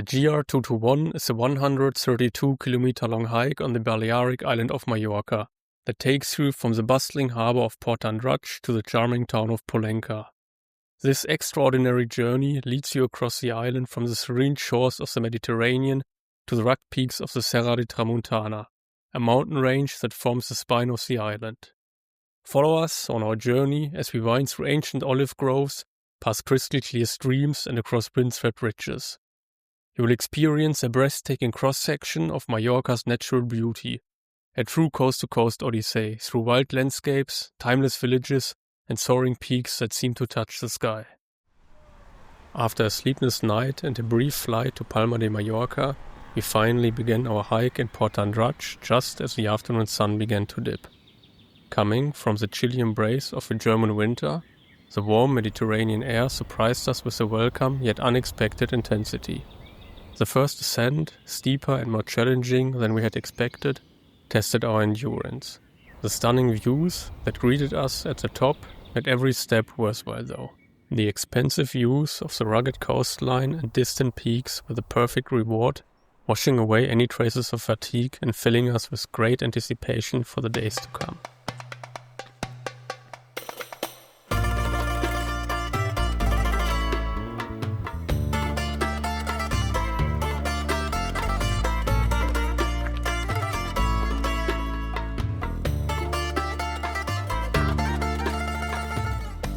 The GR221 is a 132-kilometer long hike on the Balearic island of Mallorca that takes you from the bustling harbour of Portandruch to the charming town of Pollença. This extraordinary journey leads you across the island from the serene shores of the Mediterranean to the rugged peaks of the Serra de Tramuntana, a mountain range that forms the spine of the island. Follow us on our journey as we wind through ancient olive groves, past crystal clear streams and across windswept ridges. You will experience a breathtaking cross-section of Mallorca's natural beauty, a true coast-to-coast odyssey through wild landscapes, timeless villages, and soaring peaks that seem to touch the sky. After a sleepless night and a brief flight to Palma de Mallorca, we finally began our hike in Portandruch just as the afternoon sun began to dip. Coming from the chilly embrace of a German winter, the warm Mediterranean air surprised us with a welcome yet unexpected intensity. The first ascent, steeper and more challenging than we had expected, tested our endurance. The stunning views that greeted us at the top made every step worthwhile though. The expansive views of the rugged coastline and distant peaks were the perfect reward, washing away any traces of fatigue and filling us with great anticipation for the days to come.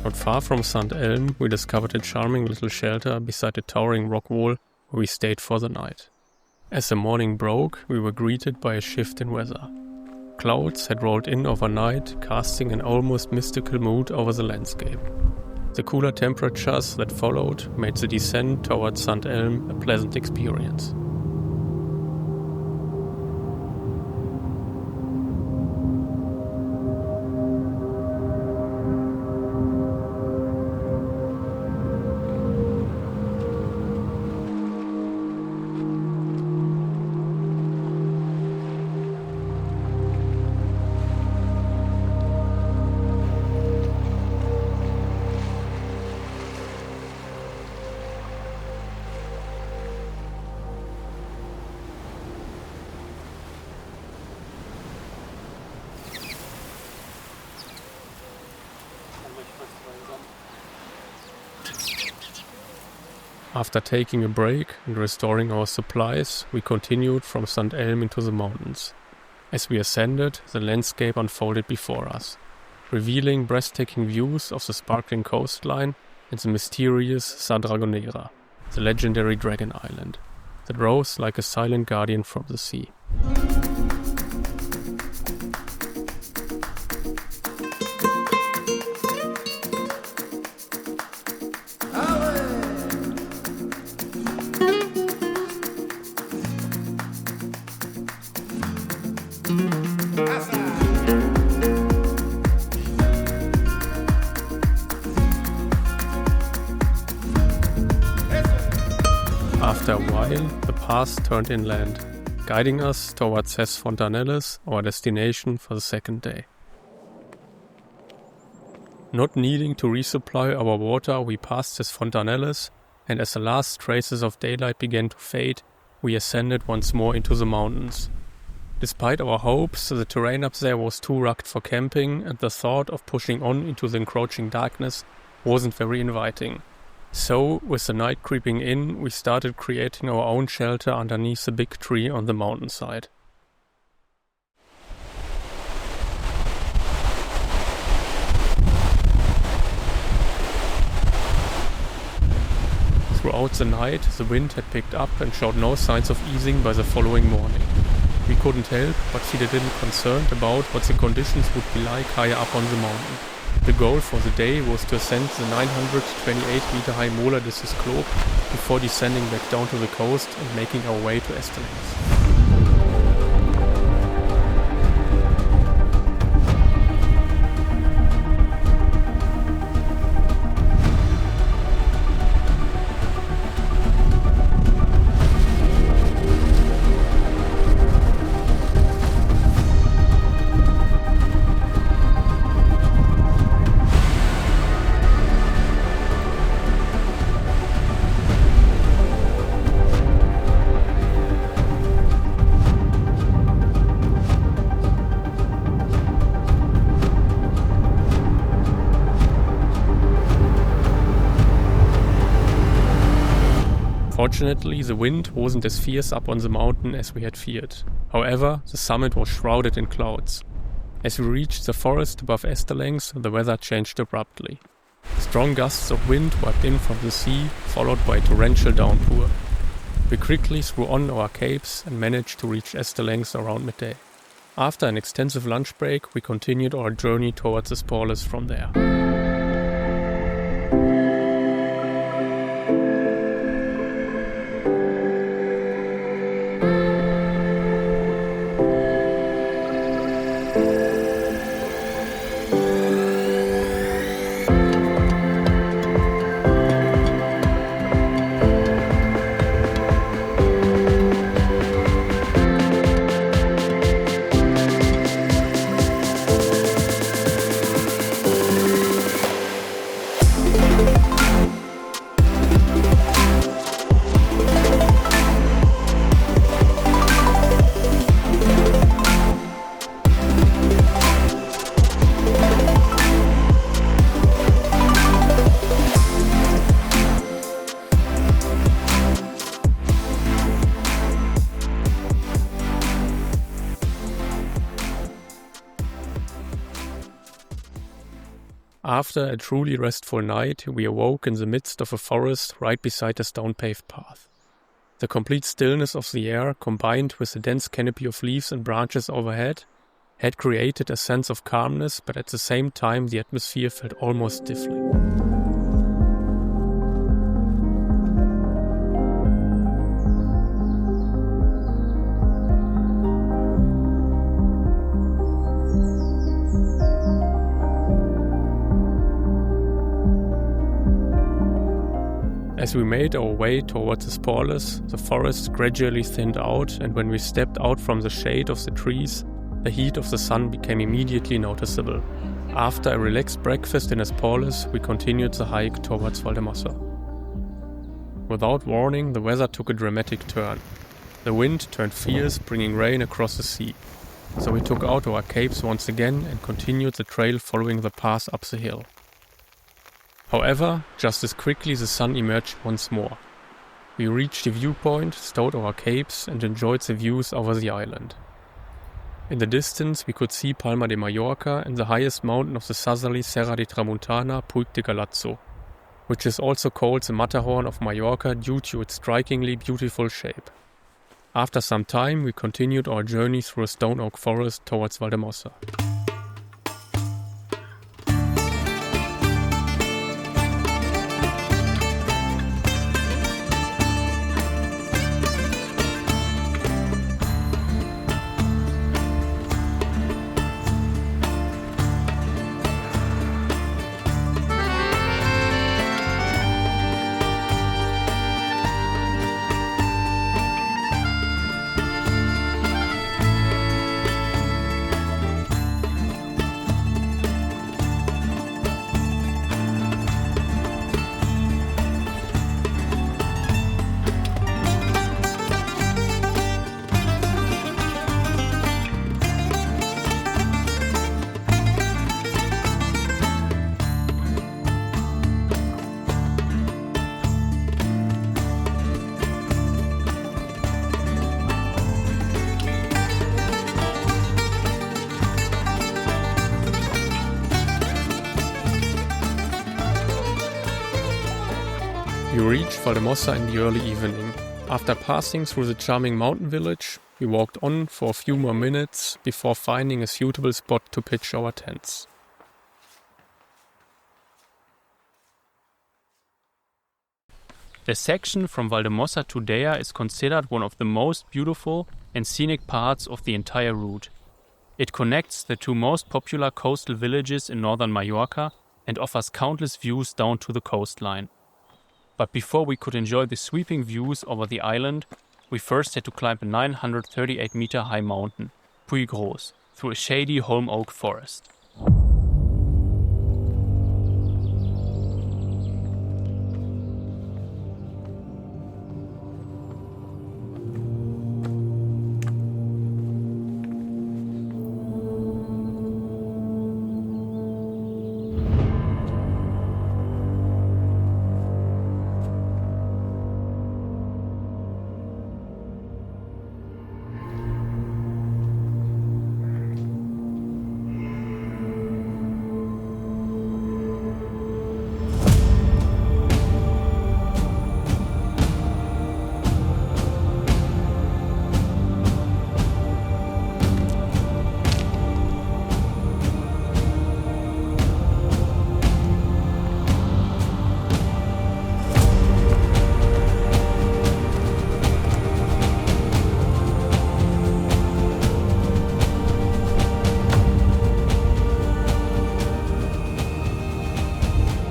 Not far from Sant Elm, we discovered a charming little shelter beside a towering rock wall where we stayed for the night. As the morning broke, we were greeted by a shift in weather. Clouds had rolled in overnight, casting an almost mystical mood over the landscape. The cooler temperatures that followed made the descent towards Sant Elm a pleasant experience. After taking a break and restoring our supplies, we continued from Sant Elm into the mountains. As we ascended, the landscape unfolded before us, revealing breathtaking views of the sparkling coastline and the mysterious Sa Dragonera, the legendary dragon island, that rose like a silent guardian from the sea. After a while, the path turned inland, guiding us towards Ses Fontanelles, our destination for the second day. Not needing to resupply our water, we passed Ses Fontanelles, and as the last traces of daylight began to fade, we ascended once more into the mountains. Despite our hopes, the terrain up there was too rugged for camping, and the thought of pushing on into the encroaching darkness wasn't very inviting. So, with the night creeping in, we started creating our own shelter underneath the big tree on the mountainside. Throughout the night, the wind had picked up and showed no signs of easing by the following morning. We couldn't help but feel a little concerned about what the conditions would be like higher up on the mountain. The goal for the day was to ascend the 928-meter-high Mola de Ciclope before descending back down to the coast and making our way to Esporles. Fortunately, the wind wasn't as fierce up on the mountain as we had feared. However, the summit was shrouded in clouds. As we reached the forest above Esporles, the weather changed abruptly. Strong gusts of wind wiped in from the sea, followed by a torrential downpour. We quickly threw on our capes and managed to reach Esporles around midday. After an extensive lunch break, we continued our journey towards Esporles from there. After a truly restful night, we awoke in the midst of a forest right beside a stone-paved path. The complete stillness of the air, combined with the dense canopy of leaves and branches overhead, had created a sense of calmness, but at the same time the atmosphere felt almost stifling. As we made our way towards Esporles, the forest gradually thinned out, and when we stepped out from the shade of the trees, the heat of the sun became immediately noticeable. After a relaxed breakfast in Esporles, we continued the hike towards Valldemossa. Without warning, the weather took a dramatic turn. The wind turned fierce, bringing rain across the sea. So we took out our capes once again and continued the trail following the path up the hill. However, just as quickly the sun emerged once more. We reached the viewpoint, stowed our capes and enjoyed the views over the island. In the distance we could see Palma de Mallorca and the highest mountain of the southerly Serra de Tramuntana, Puig de Galazzo, which is also called the Matterhorn of Mallorca due to its strikingly beautiful shape. After some time we continued our journey through a stone oak forest towards Valldemossa. We reached Valldemossa in the early evening. After passing through the charming mountain village, we walked on for a few more minutes before finding a suitable spot to pitch our tents. The section from Valldemossa to Deia is considered one of the most beautiful and scenic parts of the entire route. It connects the two most popular coastal villages in northern Mallorca and offers countless views down to the coastline. But before we could enjoy the sweeping views over the island, we first had to climb a 938-meter high mountain, Puig Gros, through a shady holm oak forest.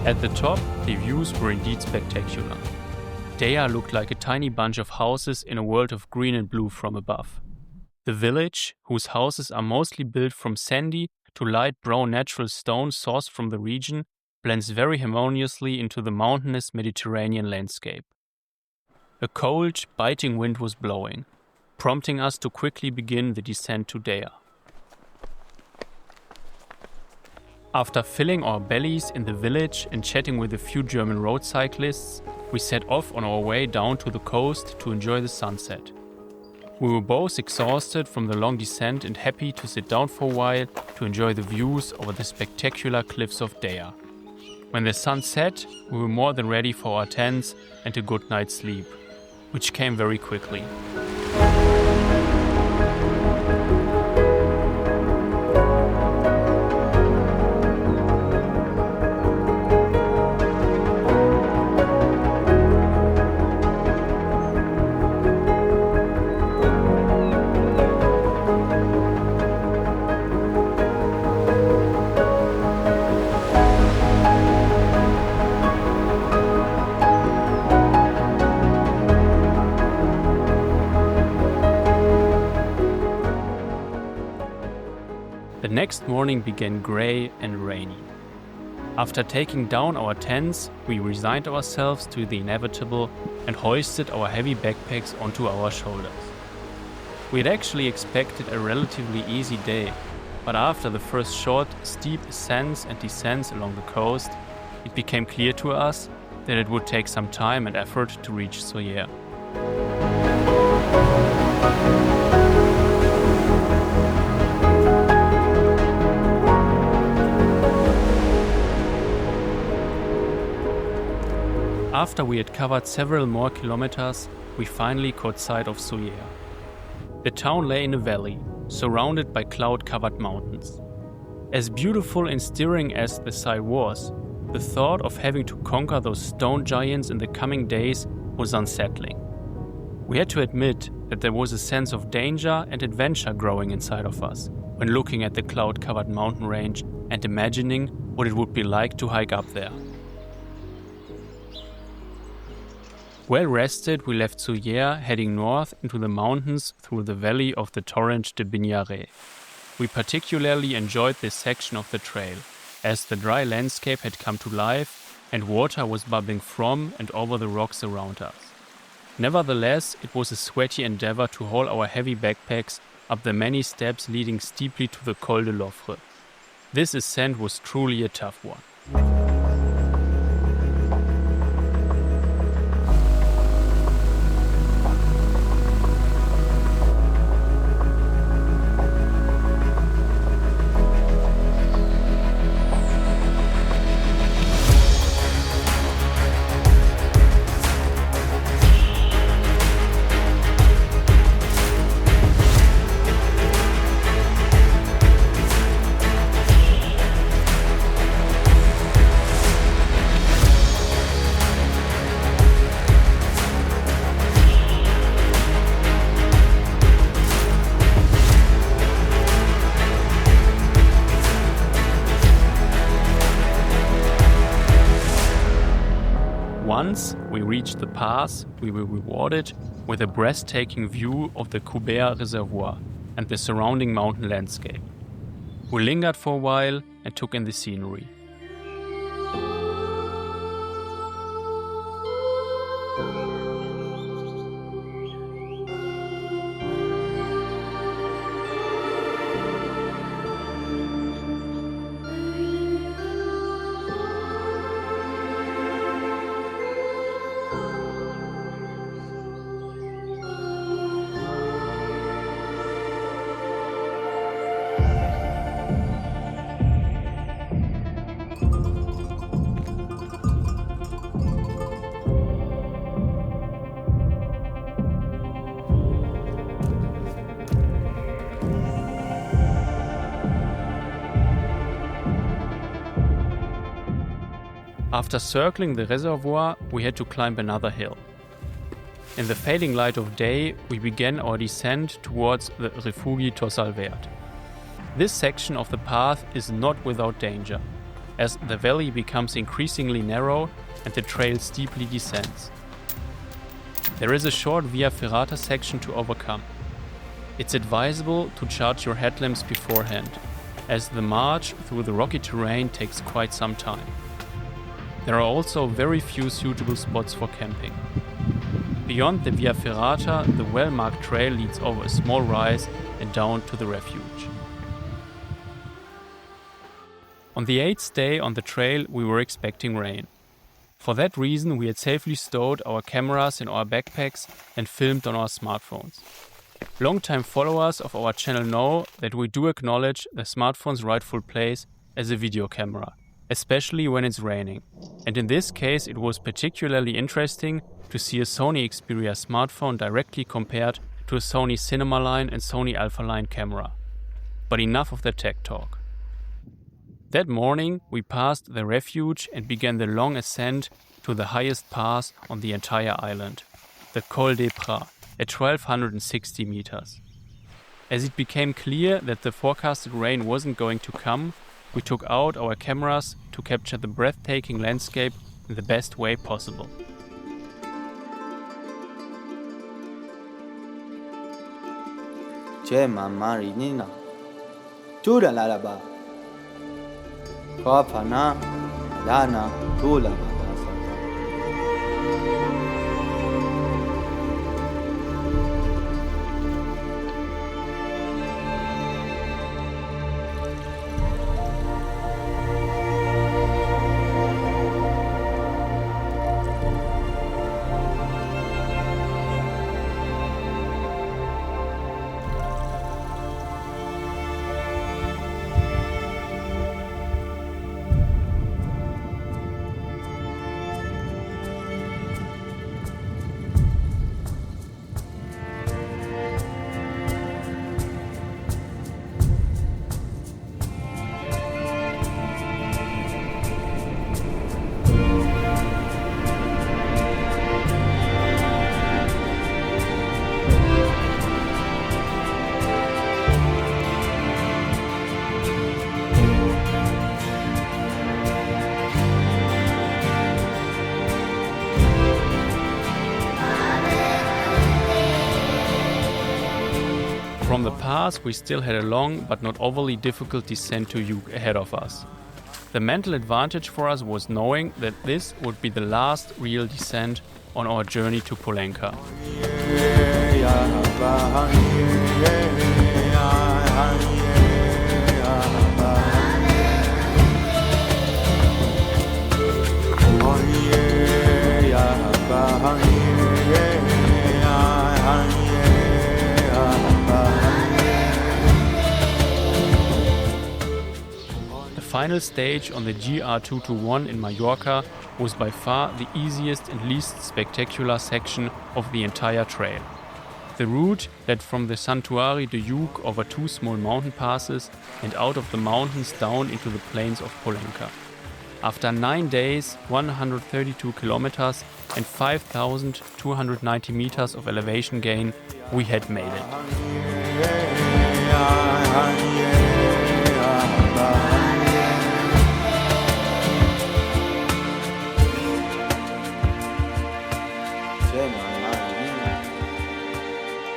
At the top, the views were indeed spectacular. Deia looked like a tiny bunch of houses in a world of green and blue from above. The village, whose houses are mostly built from sandy to light brown natural stone sourced from the region, blends very harmoniously into the mountainous Mediterranean landscape. A cold, biting wind was blowing, prompting us to quickly begin the descent to Deia. After filling our bellies in the village and chatting with a few German road cyclists, we set off on our way down to the coast to enjoy the sunset. We were both exhausted from the long descent and happy to sit down for a while to enjoy the views over the spectacular cliffs of Deia. When the sun set, we were more than ready for our tents and a good night's sleep, which came very quickly. The next morning began grey and rainy. After taking down our tents, we resigned ourselves to the inevitable and hoisted our heavy backpacks onto our shoulders. We had actually expected a relatively easy day, but after the first short, steep ascents and descents along the coast, it became clear to us that it would take some time and effort to reach Soyer. After we had covered several more kilometers, we finally caught sight of Soyer. The town lay in a valley, surrounded by cloud-covered mountains. As beautiful and stirring as the sight was, the thought of having to conquer those stone giants in the coming days was unsettling. We had to admit that there was a sense of danger and adventure growing inside of us when looking at the cloud-covered mountain range and imagining what it would be like to hike up there. Well rested, we left Soyer, heading north into the mountains through the valley of the torrent de Bignare. We particularly enjoyed this section of the trail, as the dry landscape had come to life and water was bubbling from and over the rocks around us. Nevertheless, it was a sweaty endeavor to haul our heavy backpacks up the many steps leading steeply to the Col de l'Offre. This ascent was truly a tough one. Once we reached the pass, we were rewarded with a breathtaking view of the Coubert Reservoir and the surrounding mountain landscape. We lingered for a while and took in the scenery. After circling the reservoir, we had to climb another hill. In the fading light of day, we began our descent towards the Refugi Tossal Verd. This section of the path is not without danger. as the valley becomes increasingly narrow and the trail steeply descends. There is a short via ferrata section to overcome. It's advisable to charge your headlamps beforehand, as the march through the rocky terrain takes quite some time. There are also very few suitable spots for camping. Beyond the via ferrata, the well-marked trail leads over a small rise and down to the refuge. On the 8th day on the trail, we were expecting rain. For that reason, we had safely stowed our cameras in our backpacks and filmed on our smartphones. Long-time followers of our channel know that we do acknowledge the smartphone's rightful place as a video camera, especially when it's raining. And in this case, it was particularly interesting to see a Sony Xperia smartphone directly compared to a Sony Cinema Line and Sony Alpha Line camera. But enough of the tech talk. That morning, we passed the refuge and began the long ascent to the highest pass on the entire island, the Col des Pras, at 1260 meters. As it became clear that the forecasted rain wasn't going to come, we took out our cameras to capture the breathtaking landscape in the best way possible. From the pass, we still had a long but not overly difficult descent to Lluc ahead of us. The mental advantage for us was knowing that this would be the last real descent on our journey to Pollença. The final stage on the GR221 in Mallorca was by far the easiest and least spectacular section of the entire trail. The route led from the Santuari de Lluc over 2 small mountain passes and out of the mountains down into the plains of Pollença. After 9 days, 132 kilometers and 5,290 meters of elevation gain, we had made it.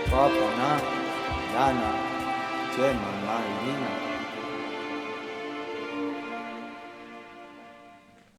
Papa na, Lana, Gemma, Marina.